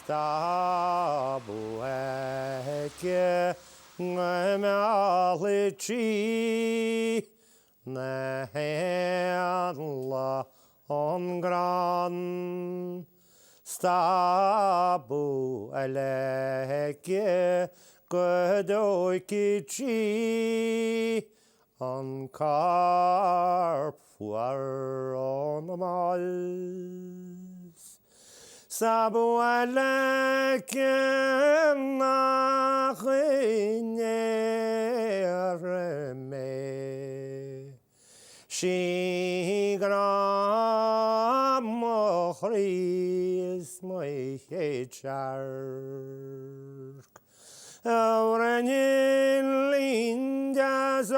Stabu aici aici na la on gran stabu aici dtóigfeadh an corp fuar on mbás. Sabu aici nach ndéarfaidh sí gram chroí is Mhaigh searc. Rúin Liricí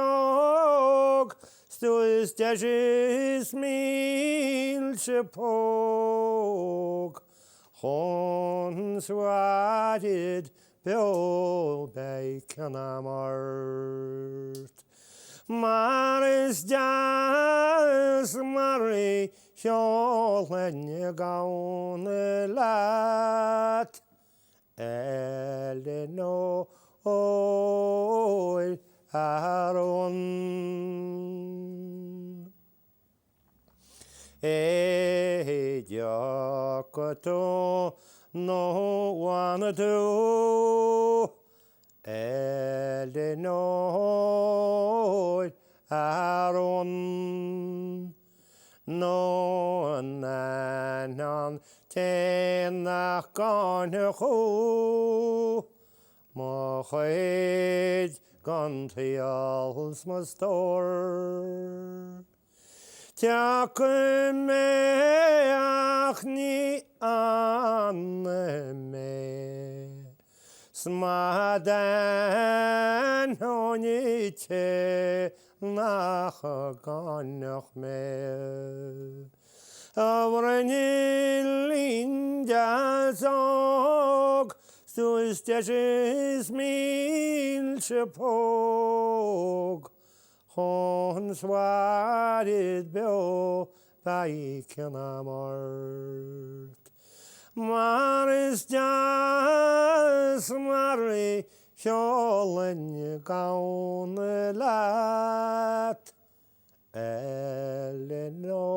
stus deis mílte póg chun swaidid beol bacon a Mart. Mar is das Mary sean-nós Eleanóir Rúin Diacato no one do Eleanóir Rúin no nan ten nach nach Mhaigh Geantraí must door. Teach meach ní me smadan honí te nach nach me. Rúin Liricí stus deis mílte póg chun swaidid beol bacon a Mart. Mar is das Mary sean-nós Eleanóir